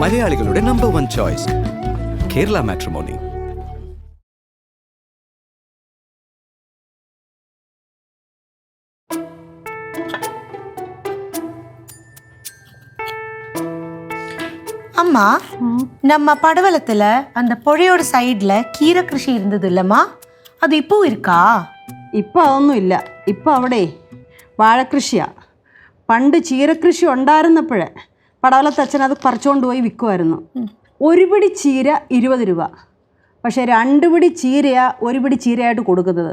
മലയാളികളുടെ number 1 choice Kerala matrimony. அம்மா, நம்ம படவலத்துல அந்த புழையோட சைடுல கீரை கிருஷி இருந்தது இல்லம்மா, அது இப்போ இருக்கா? ഇപ്പം അതൊന്നുമില്ല. ഇപ്പം അവിടെ വാഴക്കൃഷിയാണ്. പണ്ട് ചീരകൃഷി ഉണ്ടായിരുന്നപ്പോഴേ പടവലത്തച്ഛൻ അത് പറിച്ചുകൊണ്ട് പോയി വിൽക്കുമായിരുന്നു. ഒരു പിടി ചീര 20 രൂപ. പക്ഷേ 2 പിടി ചീരയാ ഒരു പിടി ചീരയായിട്ട് കൊടുക്കുന്നത്.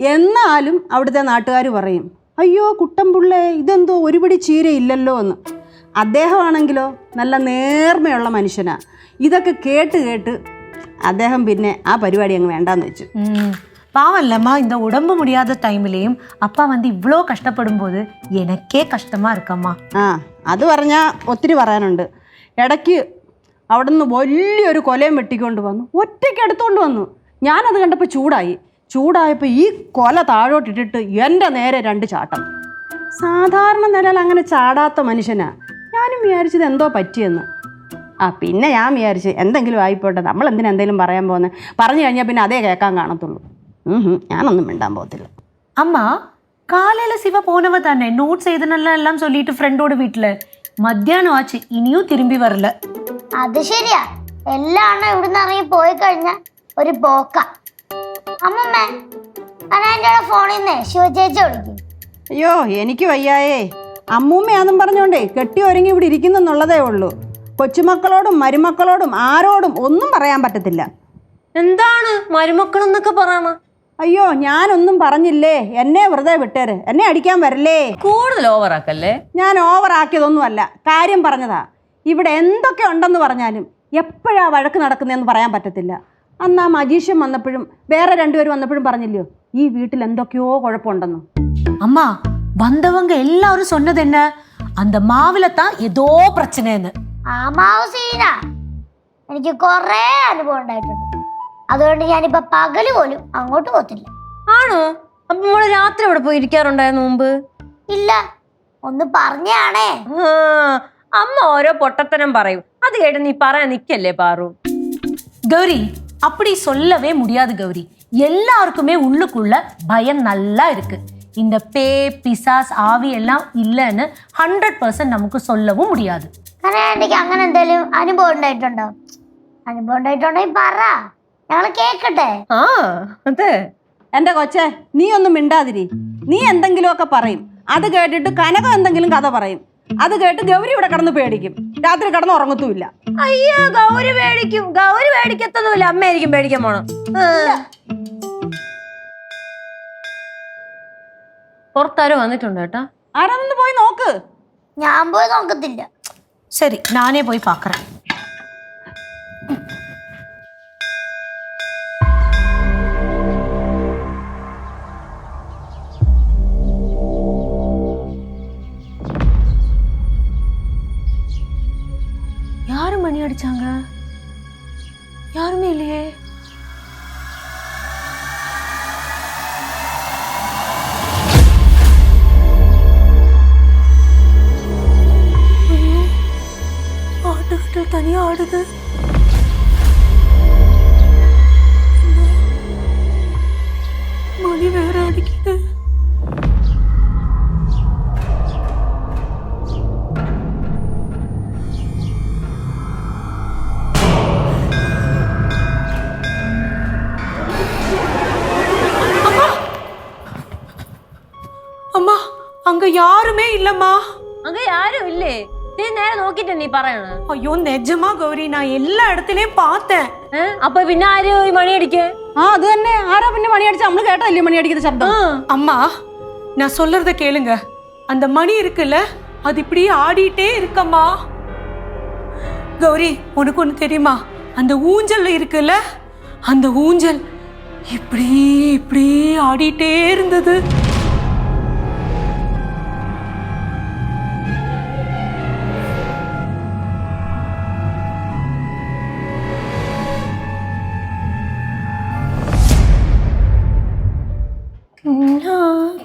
എന്നാലും അവിടുത്തെ നാട്ടുകാർ പറയും, അയ്യോ കുട്ടൻപിള്ളേ, ഇതെന്തോ ഒരു പിടി ചീര ഇല്ലല്ലോ എന്ന്. അദ്ദേഹമാണെങ്കിലോ നല്ല നേർമയുള്ള മനുഷ്യനാണ്. ഇതൊക്കെ കേട്ട് കേട്ട് അദ്ദേഹം പിന്നെ ആ പരിപാടി അങ്ങ് വേണ്ടാന്ന് വെച്ചു. பாவம் இல்லம்மா, இந்த உடம்பு முடியாத டைம்லேயும் அப்பா வந்து இவ்வளோ கஷ்டப்படும் போது எனக்கே கஷ்டமா இருக்கம்மா. അത് പറഞ്ഞാൽ ഒത്തിരി പറയാനുണ്ട്. ഇടയ്ക്ക് അവിടെ നിന്ന് വലിയൊരു കൊലയും വെട്ടിക്കൊണ്ട് വന്നു, ഒറ്റയ്ക്ക് എടുത്തുകൊണ്ട് വന്നു. ഞാനത് കണ്ടപ്പോൾ ചൂടായപ്പോൾ ഈ കൊല താഴോട്ടിട്ടിട്ട് എൻ്റെ നേരെ 2 ചാട്ടം. സാധാരണ നിലയിൽ അങ്ങനെ ചാടാത്ത മനുഷ്യനാണ്. ഞാനും വിചാരിച്ചത് എന്തോ പറ്റിയെന്ന്. പിന്നെ ഞാൻ വിചാരിച്ച് എന്തെങ്കിലും ആയിപ്പോട്ടെ, നമ്മൾ എന്തെങ്കിലും പറയാൻ പോകുന്നത്. പറഞ്ഞു കഴിഞ്ഞാൽ പിന്നെ അതേ കേൾക്കാൻ കാണത്തുള്ളൂ. ഞാനൊന്നും മിണ്ടാൻ പോകത്തില്ല. அம்மா, காலையில சிவா போனவ தானே, நோட்ஸ் எதுனெல்லாம் எல்லாம் சொல்லிட்டு ஃப்ரெண்டோட வீட்டில். മധ്യാഹ്നം ആச்சு, ഇനിയും തിരുമ്പി വരില്ല. അത് ശരിയാ, എല്ലാം ഇവിടുന്ന് ഇറങ്ങി പോയി കഴിഞ്ഞാൽ ഒരു പോക്ക. അമ്മമ്മേ, അനാൻ്റെ ഫോണിൽ നിന്ന് ശിവചേച്ചി വിളിക്കും. അയ്യോ എനിക്ക് വയ്യായേ. അമ്മൂമ്മയാന്നും പറഞ്ഞോണ്ടേ കെട്ടി ഒരുങ്ങി ഇവിടെ ഇരിക്കുന്നെന്നുള്ളതേ ഉള്ളൂ. കൊച്ചുമക്കളോടും മരുമക്കളോടും ആരോടും ഒന്നും പറയാൻ പറ്റത്തില്ല. എന്താണ് മരുമക്കളെന്നൊക്കെ പറയണ? അയ്യോ ഞാനൊന്നും പറഞ്ഞില്ലേ, എന്നെ വെറുതെ വിട്ടേര്, എന്നെ അടിക്കാൻ വരല്ലേ. കൂടുതൽ ഓവറാക്കല്ലേ. ഞാൻ ഓവറാക്കിയതൊന്നുമല്ല, കാര്യം പറഞ്ഞതാ. ഇവിടെ എന്തൊക്കെ ഉണ്ടെന്ന് പറഞ്ഞാലും എപ്പോഴാ വഴക്ക് നടക്കുന്നതെന്ന് പറയാൻ പറ്റത്തില്ല. അന്ന് ആ മജീഷ്യൻ വന്നപ്പോഴും വേറെ 2 പേര് വന്നപ്പോഴും പറഞ്ഞില്ലയോ ഈ വീട്ടിൽ എന്തൊക്കെയോ കുഴപ്പമുണ്ടെന്ന്. அம்மா, வந்தவங்க எல்லாரும் சொன்னது என்ன, அந்த மாவுல தான் ஏதோ பிரச்சனைன்னு. ആ മാവ് സീന എനിക്ക് കുറേ അനുഭവം ഉണ്ടായിട്ടുണ്ട്. അതുകൊണ്ട് ഞാനിപ്പോ പകല് പോലും അങ്ങോട്ട് പോത്തില്ല. ആണോ? അപ്പൊ നമ്മള് രാത്രി അവിടെ പോയി ഇരിക്കാറുണ്ടായിരുന്നു മുമ്പ്? ഇല്ല, ഒന്ന് പറഞ്ഞാണേ. അമ്മ ഓരോ പൊട്ടത്തരം പറയും, അത് കേട്ട് നീ പറയാൻ നിക്കല്ലേ പാറു. கௌரி, அப்படி சொல்லவே முடியாது கௌரி. எல்லாருக்குமே உள்ளுக்குள்ள பயம் நல்லா இருக்கு. இந்த பே பிசாஸ் ஆவி எல்லாம் இல்லைன்னு 100% നമുക്ക് சொல்லவும் முடியாது. എനിക്ക് അങ്ങനെ എന്തെങ്കിലും അനുഭവം ഉണ്ടായിട്ടുണ്ടോ? അനുഭവം ഉണ്ടായിട്ടുണ്ടെങ്കിൽ പറ, ഞങ്ങൾ കേക്കട്ടെ. അതെ. എൻ്റെ കൊച്ചേ, നീ ഒന്നും മിണ്ടാതിരി. നീ എന്തെങ്കിലുമൊക്കെ പറയും, അത് കേട്ടിട്ട് കനകം എന്തെങ്കിലും കഥ പറയും. അത് കേട്ട് ഗൗരി ഇവിടെ കിടന്ന് പേടിക്കും, രാത്രി കിടന്ന് ഉറങ്ങത്തുമില്ല. അയ്യോ, ഗൗരി പേടിക്കും. ഗൗരി പേടിക്കത്തൊന്നുമില്ല, അമ്മയായിരിക്കും പേടിക്കാൻ പോണം. പുറത്താരോ വന്നിട്ടുണ്ട് കേട്ടാ. ആരാന്നൊന്ന് പോയി നോക്ക്. ഞാൻ പോയി നോക്കത്തില്ല. சரி, நானே போய் பார்க்குறேன். யாரு மணி அடிச்சாங்க? யாருமே இல்லையே. ஆட்டுக்கிட்ட தனியா ஆடுது. மணி வேற அடிக்குது. அம்மா, அங்க யாருமே இல்லம்மா. அங்க யாரும் இல்லே. நீ நேரம் നോക്കിട്ട് നീ പറയണ? ஐயோ நிஜமா கௌரி, நான் எல்லா இடத்துலயும் பார்த்தேன். അപ്പൊ പിന്നെ ആര് ഈ മണി അടിക്കേ? അത് തന്നെ, ആരാ പിന്നെ മണി അടിച്ച? നമ്മള് കേട്ടല്ലേ മണി അടിക്കുന്ന ശബ്ദം. அம்மா, நான் சொல்றத கேளுங்க. அந்த மணி இருக்குல்ல, அது இப்படி ஆடிட்டே இருக்கம்மா. கௌரி, உனக்கு ஒன்று தெரியுமா? அந்த ஊஞ்சல் இருக்குல்ல, அந்த ஊஞ்சல் இப்படி இப்படி ஆடிட்டே இருந்தது.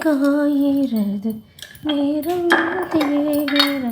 காயிறது நேரம் தேகிறது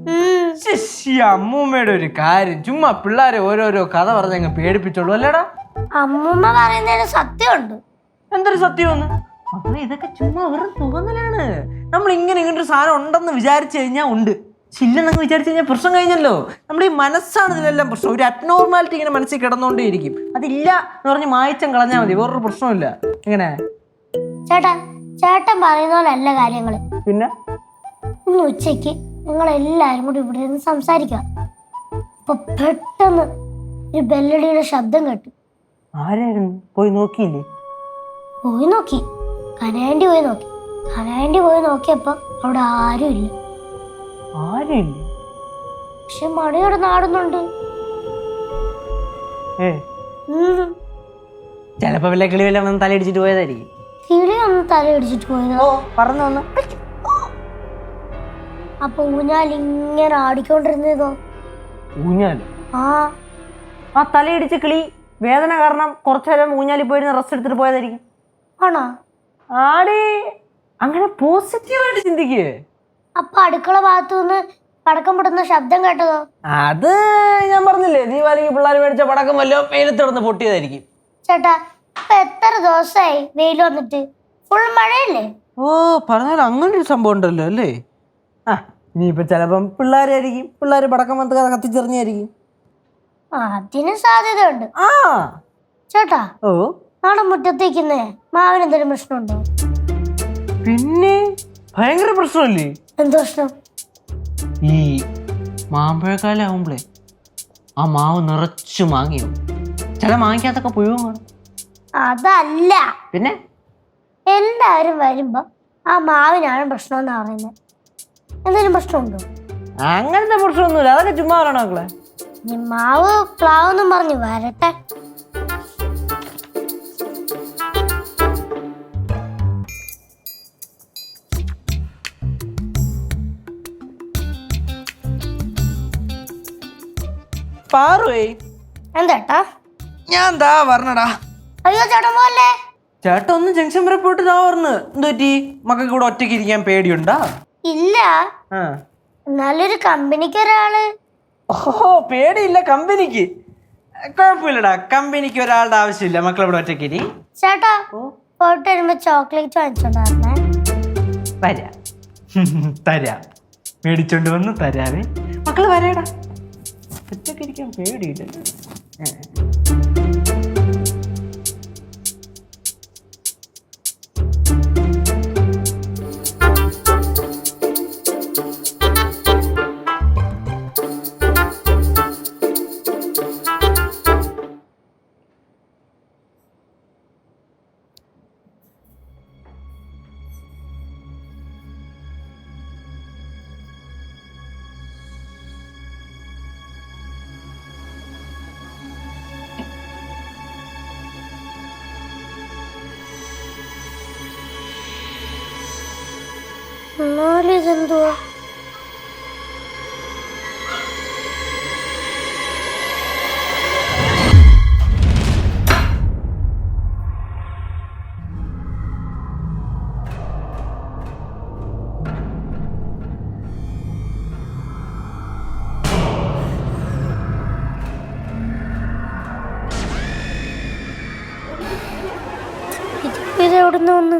ഈ അമ്മൂമ്മയുടെ ഒരു കാര്യം, ചുമ്മാ പിള്ളേരെ ഓരോരോ കഥ പറഞ്ഞങ്ങ് പേടിപ്പിച്ചോളൂ അല്ലേടാ. അമ്മൂമ്മ പറയുന്നതിന് സത്യമുണ്ട്. എന്തൊരു സത്യമെന്ന്? അപ്പൊ ഇതൊക്കെ ചുമ്മാ വെറും തോന്നലാണ്. നമ്മൾ ഇങ്ങനൊരു സാധനം ഉണ്ടെന്ന് വിചാരിച്ചു കഴിഞ്ഞാൽ ഉണ്ട്, ഇല്ലെന്നങ്ങ് വിചാരിച്ചു കഴിഞ്ഞാൽ പ്രശ്നം കഴിഞ്ഞല്ലോ. നമ്മുടെ ഈ മനസ്സാണ് ഇതിലെല്ലാം പ്രശ്നം. ഒരു അബ്നോർമാലിറ്റി ഇങ്ങനെ മനസ്സിൽ കിടന്നുകൊണ്ടേയിരിക്കും. അതില്ല എന്ന് പറഞ്ഞ് മായച്ചം കളഞ്ഞാൽ മതി, വേറൊരു പ്രശ്നമില്ല. എങ്ങനെ ചേട്ടൻ പറയുന്ന പോലല്ല കാര്യങ്ങള്. പിന്നെ ഇന്ന് ഉച്ചയ്ക്ക് നിങ്ങൾ എല്ലാരും കൂടി ഇവിടെ ഇരുന്ന് സംസാരിക്കാം. അപ്പൊ പെട്ടെന്ന് ഒരു ബെല്ലടിയുടെ ശബ്ദം കേട്ടു. ആരായിരുന്നു? പോയി നോക്കിയില്ലേ? പോയി നോക്കി, കനയാണ്ടി പോയി നോക്കി. കനയാണ്ടി പോയി നോക്കിയപ്പോ അവിടെ ആരും ഇല്ല. ആരില്ല? പക്ഷെ മണിയുടെ നാടുന്നുണ്ട്. ചിലപ്പോ വല്ല കിളി വല്ല വന്ന് തലയിടിച്ചിട്ട് പോയതായിരിക്കും. കിളി ഒന്ന് തലയിടിച്ചിട്ട് പോയതോ? പറഞ്ഞു വന്ന്. അപ്പൊ ഊഞ്ഞാൽ ഇങ്ങനെ ആടിക്കൊണ്ടിരുന്നതോ? ഊഞ്ഞാല്? ആ തലയിടിച്ച് കിളി വേദന കാരണം കുറച്ചു നേരം ഊഞ്ഞാലിൽ പോയിരുന്ന റെസ്റ്റ് എടുത്തിട്ട് പോയതായിരിക്കും. ആണോ? ആടി അങ്ങനെ പോസിറ്റീവായിട്ട് ചിന്തിക്കേ. അപ്പൊ അടുക്കള ഭാഗത്തുനിന്ന് പടക്കം പൊട്ടുന്ന ശബ്ദം കേട്ടതോ? അത് ഞാൻ പറഞ്ഞില്ലേ, ദീപാവലിക്ക് പിള്ളേർ മേടിച്ച പടക്കം വല്ലോ വെയിലത്തിടന്ന് പൊട്ടിയതായിരിക്കും. ചേട്ടാ, ഇപ്പൊ എത്ര ദിവസമായി വെയിൽ വന്നിട്ട്? ഫുൾ മഴയല്ലേ? ഓ, പറഞ്ഞാൽ അങ്ങനെ ഒരു സംഭവം ഉണ്ടല്ലോ അല്ലേ. ഇനിയിപ്പോ ചിലപ്പം പിള്ളേരായിരിക്കും, പിള്ളേര് പടക്കം വന്ന് കത്തിച്ചെറിഞ്ഞായിരിക്കും. അതിന് സാധ്യതയുണ്ട്. ചേട്ടാ, നാളെ മുറ്റത്തേക്കുന്നേ മാവിന് എന്തെങ്കിലും പ്രശ്നമുണ്ടോ? പിന്നെ ഭയങ്കര പ്രശ്നമല്ലേ. എന്ത് പ്രശ്നം? ഈ മാമ്പഴക്കാലം ആവുമ്പളേ ആ മാവ് നിറച്ചു മാങ്ങിയാവും. ചില മാങ്ങിക്കാത്തൊക്കെ പുഴുവും കാണും. അതല്ല, പിന്നെ എല്ലാരും വരുമ്പോ ആ മാവിനാണ് പ്രശ്നം എന്ന് പറയുന്നത്. എന്തെങ്കിലും പ്രശ്നമുണ്ടോ? അങ്ങനത്തെ പ്രശ്നമൊന്നുമില്ല, അതൊക്കെ ചുമ്മാ പറയണ മക്കളെ. ഈ മാവ് പ്ലാവെന്നും പറഞ്ഞു വരട്ടെ. പാറുവേ, എന്താ? ഞാൻ എന്താ പറഞ്ഞടാ. അയ്യോ ചേട്ടൻ പോലെ. ചേട്ടൻ ഒന്ന് ജംഗ്ഷൻ വരെ പോയിട്ട് ഞാൻ പറഞ്ഞു. എന്ത് പറ്റി? മക്കൾക്ക് ഇവിടെ ഒറ്റയ്ക്ക് ഇരിക്കാൻ പേടിയുണ്ടാ? ഇല്ല, നല്ലൊരു കമ്പനിക്ക് ഒരാള്. ഓഹോ, പേടിയില്ല കമ്പനിക്ക്. കുഴപ്പമില്ലടാ, കമ്പനിക്ക് ഒരാളുടെ ആവശ്യമില്ല. മക്കൾ ഇവിടെ ഒറ്റയ്ക്ക് ഇരി. ചേട്ടാ, പോയിട്ട് വരുമ്പോ ചോക്ലേറ്റ് വാങ്ങിച്ചോണ്ടായിരുന്നേ. തരാം, മേടിച്ചോണ്ട് വന്ന് തരാവേ. മക്കള് വരേടാ, ഒറ്റയ്ക്ക് ഇരിക്കാൻ പേടിയില്ല. എന്നാലും ഇതെന്തുവാ? ഇത് എവിടുന്ന് വന്ന്?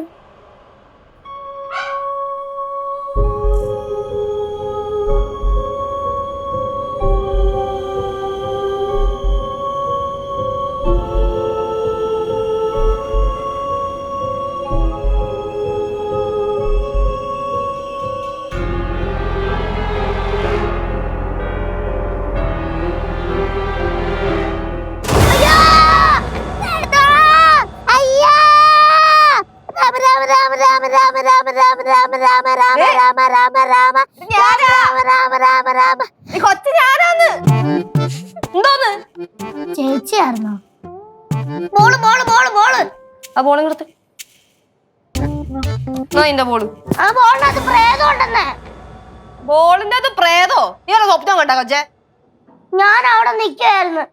ചേച്ചിയായിരുന്നോ? Ball ball ball ball. ആ ബോളും കൊടുത്ത്. നിന്റെ ബോള്. ആ ബോളിനകത്ത് പ്രേതം ഉണ്ടെന്നേ. ബോളിന്റെ അത് പ്രേതോ? നീ സ്വപ്നം കണ്ട കൊച്ചേ? ഞാൻ അവിടെ നിൽക്കുമായിരുന്നു.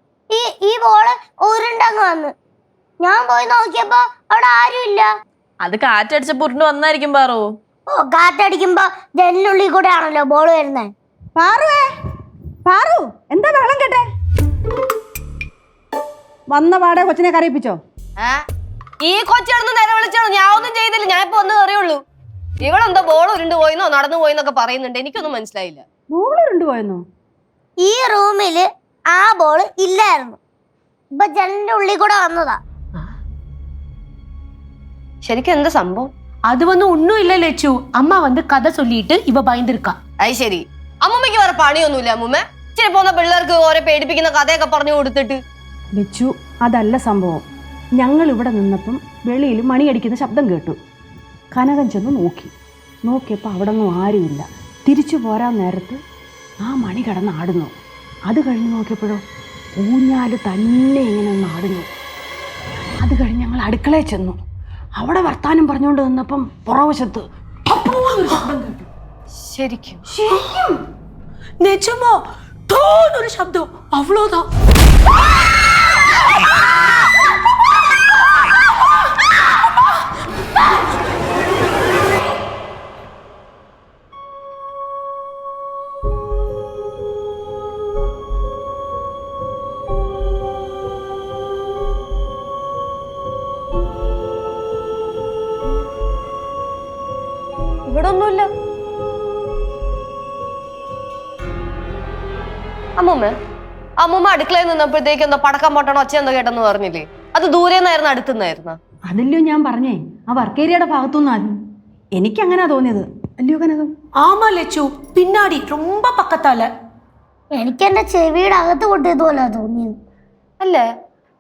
ഈ ബോള് ഉരുണ്ടങ്ങ് വന്ന്. ഞാൻ പോയി നോക്കിയപ്പോ അവിടെ ആരും ഇല്ല. അത് കാറ്റടിച്ചപ്പോ ഉരുണ്ട് വന്നായിരിക്കും പാറു. ഓ, കാറ്റടിക്കുമ്പോ ജനലുള്ളിൽ കൂടെ ആണല്ലോ ബോള് വരുന്നേ. പാറുവേ, പാറു, എന്താ വെള്ളം കേട്ടെ? വന്ന പാടെ കൊച്ചിനെ കരയിപ്പിച്ചോ? ഈ കൊച്ചാണെന്ന് നേരെ വിളിച്ചാണോ? ഞാൻ ഒന്നും ചെയ്തില്ല, ഞാൻ ഇപ്പൊ ഒന്ന് കയറിയുള്ളൂ. ഇവളെന്തോ ബോൾ ഉരുണ്ട് പോയിന്നോ നടന്നു പോയിന്നൊക്കെ പറയുന്നുണ്ട്, എനിക്കൊന്നും മനസ്സിലായില്ല. ബോൾ ഉരുണ്ടുപോയെന്നോ? ഈ റൂമില് ആ ബോൾ ഇല്ലായിരുന്നു, ഇപ്പൊ ജനലിന്റെ ഉള്ളിൽ കൂടെ വന്നതാ. ശരിക്കും എന്താ സംഭവം? அது வந்து ஒன்றும் இல்லை லெச்சு. அம்மா வந்து கதை சொல்லிட்டு இவ பயந்துருக்கா. അത് ശരി. അമ്മൂമ്മയ്ക്ക് വേറെ പണിയൊന്നുമില്ല അമ്മൂമ്മ? ഇച്ചിരി പോകുന്ന പിള്ളേർക്ക് ഓരോ പേടിപ്പിക്കുന്ന കഥയൊക്കെ പറഞ്ഞു കൊടുത്തിട്ട്. ലച്ചു, അതല്ല സംഭവം. ഞങ്ങൾ ഇവിടെ നിന്നപ്പം വെളിയിൽ മണിയടിക്കുന്ന ശബ്ദം കേട്ടു. കനകൻ ചെന്ന് നോക്കിയപ്പോൾ അവിടെ ഒന്നും ആരുമില്ല. തിരിച്ചു പോരാൻ നേരത്ത് ആ മണി കിടന്ന് ആടുന്നു. അത് കഴിഞ്ഞ് നോക്കിയപ്പോഴോ ഊഞ്ഞാല് തന്നെ ഇങ്ങനെ ഒന്ന് ആടുന്നു. അത് കഴിഞ്ഞ് ഞങ്ങൾ അടുക്കളയിൽ ചെന്നു. അവിടെ വർത്താനം പറഞ്ഞുകൊണ്ട് നിന്നപ്പം പുറവശത്ത് ഒരു ശബ്ദം കേട്ടു. ശരിക്കും ശരിക്കും നിജമോ? തോന്നൊരു ശബ്ദം, അവളോതാ. ഇവിടെ ഒന്നുമില്ല. അമ്മൂമ്മ അടുക്കളയിൽ നിന്നപ്പോഴത്തേക്ക് എന്താ പടക്കം പൊട്ടണോ ഒച്ച എന്തോ കേട്ടെന്ന് പറഞ്ഞില്ലേ? അത് ദൂരെന്നായിരുന്നു അടുത്തുനിന്നായിരുന്ന? അതല്ലോ ഞാൻ പറഞ്ഞേ, ആ വർക്ക് ഏരിയയുടെ ഭാഗത്തുനിന്നായിരുന്നു. എനിക്കങ്ങനാ തോന്നിയത്. അല്ലയോ കനകം? ஆமா லெச்சு, பின்னாடி ரொம்ப பக்கத்தால. എനിക്ക് എന്റെ ചെവിയുടെ അകത്ത് പൊട്ടിയതുപോലെ തോന്നിയത്. അല്ലേ,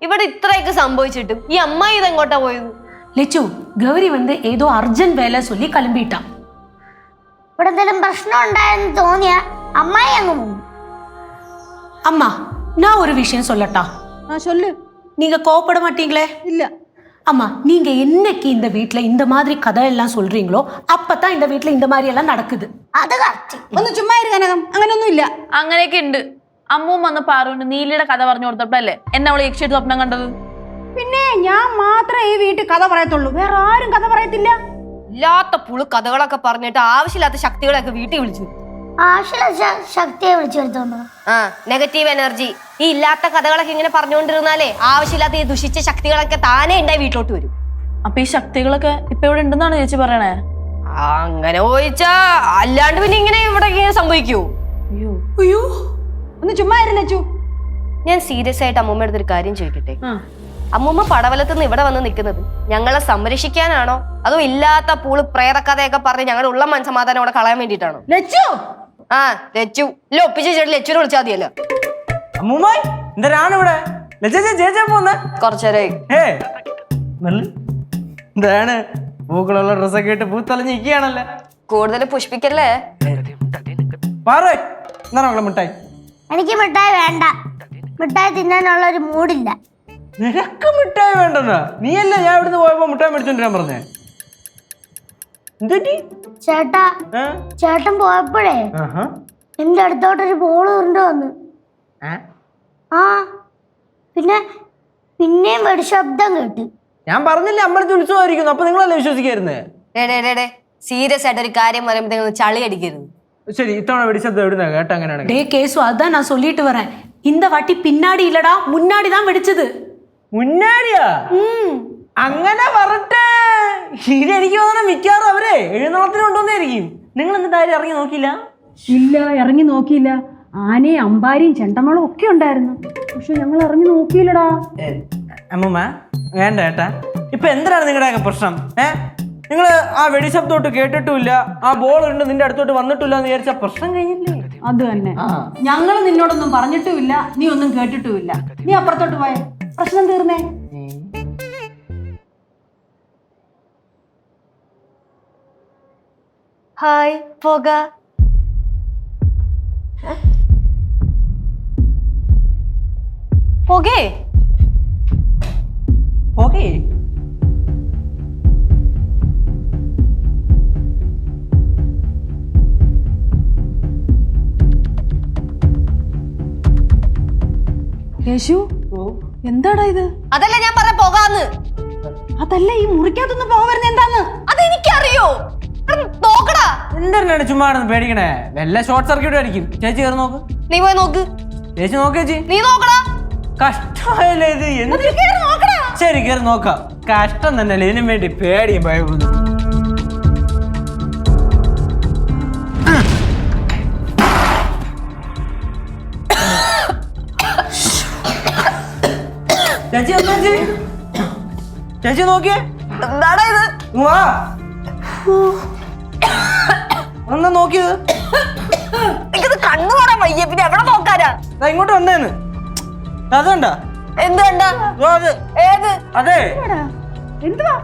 ഇവിടെ ഇത്രയൊക്കെ സംഭവിച്ചിട്ടും ഈ അമ്മായി ഇതെങ്ങോട്ടാ പോയത്? லெச்சு, கௌரி வந்து ஏதோ அர்ஜென்ட் வேலை சொல்லி கிளம்பிட்டான். ഇവിടെ എന്തെങ്കിലും പ്രശ്നം ഉണ്ടായെന്ന് തോന്നിയ അമ്മായി അങ്ങ് പോകും. அம்மா, நான் ஒரு விஷயம் சொல்லட்டா? ആ ചൊല്ല്. நீங்க கோவப்பட மாட்டீங்களே? ഇല്ല. அம்மா, நீங்க என்னைக்கு இந்த வீட்ல இந்த மாதிரி கதை எல்லாம் சொல்றீங்களோ அப்பதான் இந்த வீட்ல இந்த மாதிரி எல்லாம் நடக்குது. അത് കറക്റ്റ്. ഒന്ന് ചുമ്മാ ഇരു കനകം, അങ്ങനെയൊന്നും ഇല്ല. അങ്ങനെയൊക്കെ ഉണ്ട്. അമ്മൂമ്മ വന്ന് പാറുവിന് നീലിയുടെ കഥ പറഞ്ഞു കൊടുത്തപ്പോഴല്ലേ എന്നെ അവള് യക്ഷിയുടെ സ്വപ്നം കണ്ടത്. പിന്നെ ഞാൻ മാത്രമേ ഈ വീട്ടിൽ കഥ പറയത്തുള്ളൂ, വേറെ ആരും കഥ പറയത്തില്ല. ഇല്ലാത്ത പുളു കഥകളൊക്കെ പറഞ്ഞിട്ട് ആവശ്യമില്ലാത്ത ശക്തികളെയൊക്കെ വീട്ടിൽ വിളിച്ചു. ആവശ്യമില്ല ശക്തിയെ വിളിച്ചു വരുത്തോണ്ടോ? ആ, നെഗറ്റീവ് എനർജി. ഈ ഇല്ലാത്ത കഥകളൊക്കെ ഇങ്ങനെ പറഞ്ഞുകൊണ്ടിരുന്നാലേ ആവശ്യമില്ലാത്ത ഈ ദുഷിച്ച ശക്തികളൊക്കെ താനേ ഉണ്ടായി വീട്ടിലോട്ട് വരും. അപ്പൊ ഈ ശക്തികളൊക്കെ ഇപ്പൊ ഇവിടെ ഉണ്ടെന്നാണ് ചേച്ചി പറയണേ? അങ്ങനെ ചോദിച്ചാ അല്ലാണ്ട് പിന്നെ ഇങ്ങനെ ഇവിടെ ഇങ്ങനെ സംഭവിക്കൂ? അയ്യോ ஐயோ, ഒന്ന് ചുമ്മാ ഇരു ലച്ചു. ഞാൻ സീരിയസ് ആയിട്ട് അമ്മൂമ്മ അടുത്തൊരു കാര്യം ചോദിക്കട്ടെ? അമ്മൂമ്മ പടവലത്ത് നിന്ന് ഇവിടെ വന്ന് നിൽക്കുന്നത് ഞങ്ങളെ സംരക്ഷിക്കാനാണോ അതോ ഇല്ലാത്ത പൂള് പ്രേതക്കഥയൊക്കെ പറഞ്ഞ് ഞങ്ങളുടെ ഉള്ള മനസ്സമാധാനം അവിടെ കളയാൻ വേണ്ടിയിട്ടാണോ? ലച്ചു, ആ, ലച്ചു ഇല്ല, ഒപ്പിച്ച് ചേട്ടൻ ലച്ചുവിനെ വിളിച്ചാൽ മതിയല്ലോ. അമ്മൂമ്മായി എന്താണ് ഇവിടെ? ചേച്ചാ പോന്ന കുറച്ചേരായി. എന്താണ് പൂക്കളുള്ള ഡ്രസ്സൊക്കെ ഇട്ട് പൂത്തലഞ്ഞ് നിൽക്കുകയാണല്ലേ? കൂടുതൽ പുഷ്പിക്കല്ലേ? പാറേ, എന്താണ് മക്കളെ മിഠായി? എനിക്ക് മിഠായി വേണ്ട. മിഠായി തിന്നാനുള്ള ഒരു മൂഡില്ല. നിനക്ക് മിഠായി വേണ്ടെന്നാ? നീയല്ലേ ഞാൻ ഇവിടുന്ന് പോയപ്പോ മിഠായി മേടിച്ചോണ്ടിരാൻ പറഞ്ഞേ? എന്തുപറ്റി? ചേട്ടാ, ചേട്ടൻ പോയപ്പോഴേ എന്റെ അടുത്തോട്ടൊരു ബോള് ഉരുണ്ട് വന്നു. ആ, പിന്നെയും ഒരു ശബ്ദം കേട്ടു. ഞാൻ പറഞ്ഞില്ലേ അമ്പലത്തിൽ ഉത്സവമായിരിക്കുന്നു, അപ്പൊ നിങ്ങളല്ലേ വിശ്വസിക്കായിരുന്നേ? സീരിയസ് ആയിട്ട് ഒരു കാര്യം പറയുമ്പോ ചളി അടിക്കരുത്. ശരി, ഇത്തവണ വെടിശബ്ദം എവിടുന്ന കേട്ടോ? അങ്ങനെയാണെങ്കിൽ டே கேசு, அதான் நான் சொல்லிட்டு வரேன். இந்த வாட்டி பின்னாடி இல்லடா, முன்னாடி தான் வெடிச்சது. മുന്നാടിയാ? അങ്ങനെ പറട്ടെ. എനിക്ക് തോന്നുന്നു മിക്കവാറും അവരെ എഴുന്നള്ളത്തിന് കൊണ്ടുവന്നായിരിക്കും. നിങ്ങൾ എന്നിട്ട് ആരും ഇറങ്ങി നോക്കിയില്ല? ഇല്ല, ഇറങ്ങി നോക്കിയില്ല. ആനയും അമ്പാരിയും ചെണ്ടമേളം ഒക്കെ ഉണ്ടായിരുന്നു, പക്ഷെ ഞങ്ങൾ ഇറങ്ങി നോക്കിയില്ലടാ. അമ്മൂമ്മ വേണ്ട ഏട്ടാ, ഇപ്പൊ എന്തിനാണ് നിങ്ങളുടെയൊക്കെ പ്രശ്നം? നിങ്ങൾ ആ വെടിശബ്ദോട്ട് കേട്ടിട്ടുമില്ല, ആ ബോൾ ഉണ്ട് നിന്റെ അടുത്തോട്ട് വന്നിട്ടില്ല എന്ന് വിചാരിച്ച പ്രശ്നം കഴിഞ്ഞില്ലേ? അത് തന്നെ. ഞങ്ങൾ നിന്നോടൊന്നും പറഞ്ഞിട്ടുമില്ല, നീ ഒന്നും കേട്ടിട്ടുമില്ല. നീ അപ്പുറത്തോട്ട് പോയേ, പ്രശ്നം തീർന്നേ. ഹായ്, പോക. പോകേ ഓക്കേ. യേശു, എന്താടാ ഇത്? അതല്ല ഞാൻ പറഞ്ഞ പോകാന്ന്. അതല്ല, ഈ മുറിക്കകത്തൊന്നും പോകാൻ വരുന്ന എന്താന്ന്? അതെനിക്കറിയോ? നോക്കടാ, എന്താണ് ചുമ്മാ പേടിക്കണേ? വല്ല ഷോർട്ട് സർക്യൂട്ട് അടിക്കും. ചേച്ചി കയറി നോക്ക്. നീ പോയി നോക്ക്. ചേച്ചി നോക്ക് ചേച്ചി. നീ നോക്കടാ. കഷ്ടമായല്ലേ ഇത്? ശരി കയറി നോക്കാം. കഷ്ടം തന്നെയല്ലേ, ഇതിനും വേണ്ടി പേടിയും ഭയപ്പെടുന്നു. ചേച്ചി എന്താ ചേച്ചി നോക്കിയേ. എന്താടാ ഇത്? വാ എന്താ നോക്കിയത്? എനിക്കത് കണ്ണു കാണാൻ വയ്യ, പിന്നെ എവിടെ നോക്കാനാ? ഇങ്ങോട്ട് വന്നേന്ന്. അതുണ്ട എന്ത് കണ്ട? അത് ഏത്? അതെ എന്തുവാ?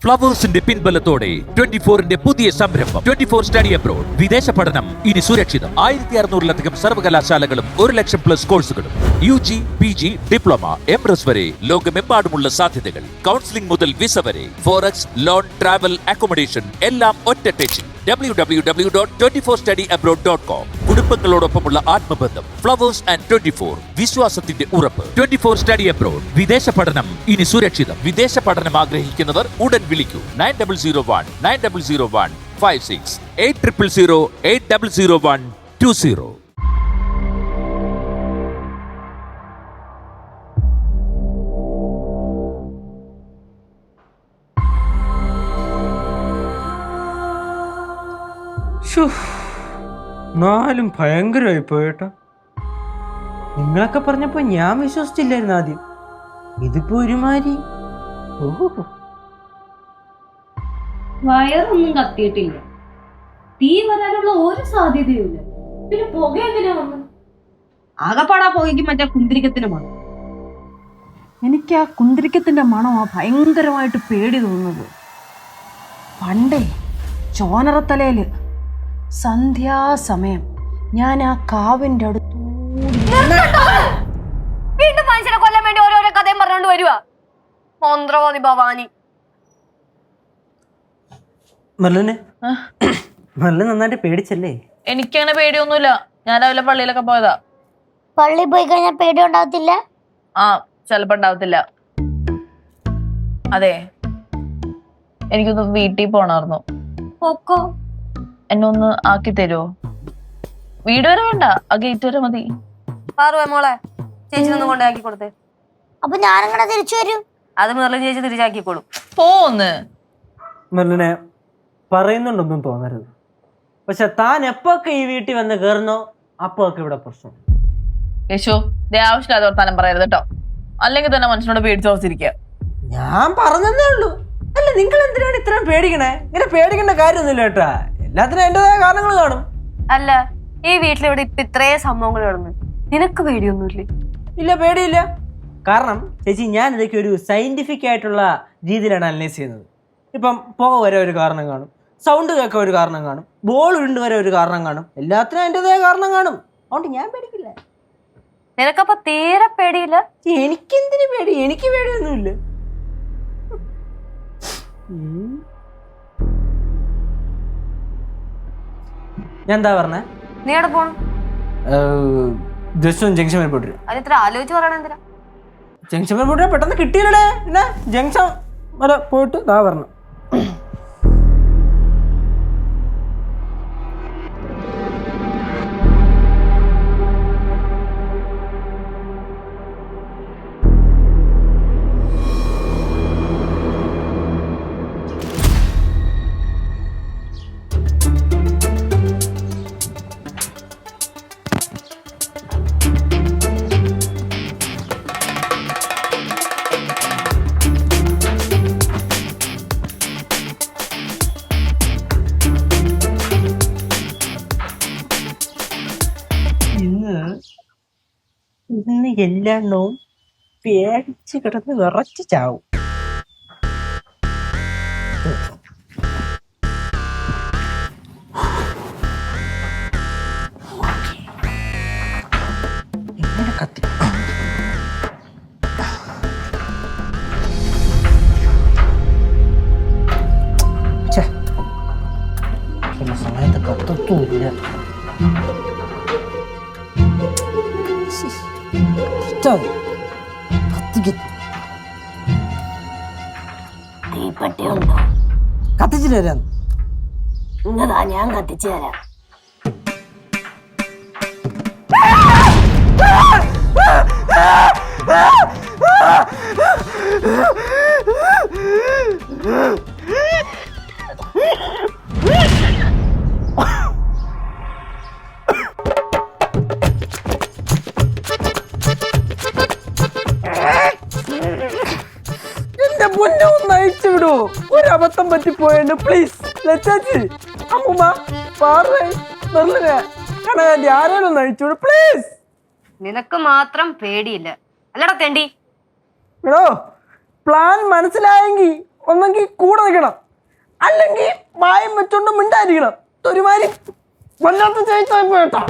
ഫ്ലവേഴ്സിന്റെ പിൻബലത്തോടെ 24ന്റെ പുതിയ സംരംഭം 24 സ്റ്റഡി അബ്രോഡ്. വിദേശ പഠനം ഇനി സുരക്ഷിതം. 1600-ലധികം സർവകലാശാലകളും 1,00,000+ കോഴ്സുകളും. UG, PG, ഡിപ്ലോമ, MRS വരെ ലോകമെമ്പാടുമുള്ള സാധ്യതകൾ. കൗൺസിലിംഗ് മുതൽ വിസ വരെ. ഫോറക്സ്, ലോൺ, ട്രാവൽ, അക്കോമഡേഷൻ എല്ലാം ഒറ്റ ടെച്ചിൽ. www.24studyabroad.com. കുടുംബങ്ങളോടൊപ്പമുള്ള ആത്മബന്ധം. ഫ്ലവേഴ്സ് ആൻഡ് 24 വിശ്വാസത്തിന്റെ ഉറപ്പ്. 24 സ്റ്റഡി അബ്രോഡ്. വിദേശ പഠനം ഇനി സുരക്ഷിതം. വിദേശ പഠനം ആഗ്രഹിക്കുന്നവർ ഉടൻ വിളിക്കൂ. 9001-9001-56 8000-8001-20. നാലും ഭയങ്കരമായി പോയേട്ടാ. നിങ്ങളൊക്കെ പറഞ്ഞപ്പോ ഞാൻ വിശ്വസിച്ചില്ലായിരുന്നു ആദ്യം. ഇതിപ്പോ ഒരുമാതിരി. വയറൊന്നും കത്തിയിട്ടില്ല, തീ വരാനുള്ള ഒരു സാധ്യതയുമില്ല. പിന്നെ പുക എങ്ങനെ വന്നു? ആകപ്പാടാ പുകയ്ക്ക് മറ്റേ കുന്തിരിക്കത്തിന് മണം. എനിക്ക് ആ കുന്തിരിക്കത്തിൻ്റെ മണമാ ഭയങ്കരമായിട്ട് പേടി തോന്നുന്നത്. പണ്ടേ ചോനറത്തലയിൽ സന്ധ്യാസമയം ഞാൻ ആ കാവിൻ്റെ അടുത്തൂടി വീണ്ടും മനുഷ്യനെ കൊല്ലാൻ വേണ്ടി ഓരോരോ കഥയും പറഞ്ഞോണ്ട് വരുവാ. മന്ത്രവാദി ഭവാനി. മെർലിന് നന്നായിട്ട് പേടിച്ചല്ലേ? എനിക്കങ്ങനെ പേടിയൊന്നുമില്ല. ഞാൻ രാവിലെ പള്ളിയിലൊക്കെ പോയതാ. പള്ളി പോയി കഴിഞ്ഞാൽ പേടി ഉണ്ടാവത്തില്ല? ആ, ചിലപ്പോ ഉണ്ടാവത്തില്ല. അതെ, എനിക്കൊന്ന് വീട്ടിൽ പോണായിരുന്നു. പൊക്കോ. എന്നെ ഒന്ന് ആക്കി തരുമോ? വീട് വരെ വേണ്ട, ആ ഗേറ്റ് വരെ മതി. പാറുവേ മോളെ, ചേച്ചി ഒന്ന് കൊണ്ടാക്കി കൊടുത്തേ. അപ്പൊ ഞാനങ്ങനെ തിരിച്ചു വരും? അത് മെർലിൻ ചേച്ചി തിരിച്ചാക്കിക്കോളും. പോന്ന്. മെർലിനെ പറയുന്നുണ്ടൊന്നും തോന്നരുത്. പക്ഷെ താൻ എപ്പൊക്കെ ഈ വീട്ടിൽ വന്ന് കയറുന്നോ അപ്പൊ ഒക്കെ ഇവിടെ പ്രശ്നം. യേശു, ആവശ്യമില്ലാതെ വർത്താനം പറയരുത് കേട്ടോ. അല്ലെങ്കിൽ തന്നെ മനുഷ്യനോട് പേടിച്ചോർത്തിരിക്കുക. ഞാൻ പറഞ്ഞതേ ഉള്ളൂ. അല്ല, നിങ്ങൾ എന്തിനാണ് ഇത്രയും പേടിക്കണേ? ഇങ്ങനെ പേടിക്കേണ്ട കാര്യമൊന്നുമില്ല കേട്ടാ. എല്ലാത്തിനും എന്റേതായ കാരണങ്ങൾ കാണും. അല്ല, ഈ വീട്ടിലിവിടെ ഇപ്പൊ ഇത്രയും സംഭവങ്ങൾ നടന്നു, നിനക്ക് പേടിയൊന്നുമില്ലേ? ഇല്ല, പേടിയില്ല. കാരണം ചേച്ചി, ഞാൻ ഇതൊക്കെ ഒരു സയന്റിഫിക് ആയിട്ടുള്ള രീതിയിലാണ് അനലൈസ് ചെയ്യുന്നത്. ഇപ്പം പുക വരെ ഒരു കാരണം കാണും, സൗണ്ട് കേൾക്കാൻ ഒരു കാരണം കാണും, ബോൾ ഉരുണ്ട് വരെ ഒരു കാരണം കാണും. എല്ലാത്തിനും എന്റേതായ കാരണം കാണും. അതുകൊണ്ട് ഞാൻ പേടിക്കില്ല. നിനക്കപ്പൊ തീരെ പേടിയില്ല? എനിക്കെന്തിനു പേടി? എനിക്ക് പേടിയൊന്നുമില്ല. ഞാൻ എന്താ പറഞ്ഞേ? നീ എവിടെ പോണു? ജസ്റ്റ് ഒന്ന് ജംഗ്ഷൻ വരെ പോയിട്ട്. അത് ഇത്ര ആലോചിച്ച് പറയണ എന്തിനാ? ജംഗ്ഷൻ വരെ പോയിട്ട് പെട്ടെന്ന് കിട്ടിയില്ലേ. പിന്നെ ജംഗ്ഷൻ വരെ പോയിട്ട് ഇതാ പറഞ്ഞു. ഇന്ന് എല്ലാണ്ണവും പേടിച്ച് കിടന്ന് വിറച്ച് ചാവും. എങ്ങനെ കത്തി ചില സമയത്ത് കത്തത്തുമില്ല. തീപ്പെട്ടിയുണ്ടോ? കത്തിച്ചിട്ട് തരാം. ഇങ്ങതാ ഞാൻ കത്തിച്ചു തരാം. എന്റെ പൊന്നെ ഒന്ന് അയച്ചു വിടൂ. ഒരബദ്ധം പറ്റിപ്പോയുണ്ട് പ്ലീസ്. ലച്ചാച്ചി, അമ്മൂമ്മ, പാറേ, നെർലിനെ, കനകാന്റി ആരെയും ഒന്ന് അയച്ചു വിടൂ പ്ലീസ്. നിനക്ക് മാത്രം പേടിയില്ല അല്ലടാ തെണ്ടി. എടോ, പ്ലാൻ മനസ്സിലായെങ്കിൽ ഒന്നെങ്കിൽ കൂടെ നിൽക്കണം, അല്ലെങ്കിൽ വായം വെച്ചോണ്ട് മിണ്ടായിരിക്കണം. ഒരുമാതിരി വല്ലാത്ത ചേച്ചായി പോയിട്ടോ.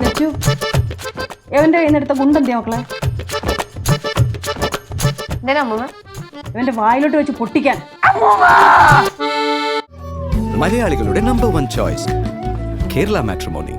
ലച്ചു, എവന്റെ കയ്യിൽ നിന്ന് എടുത്ത ഗുണ്ടെന്തിയാ മക്കളെ? എന്തിനാ അമ്മൂമ്മ? ഇവന്റെ വായിലോട്ട് വെച്ച് പൊട്ടിക്കാൻ. മലയാളികളുടെ നമ്പർ 1 ചോയ്സ് കേരള മാട്രിമോണി.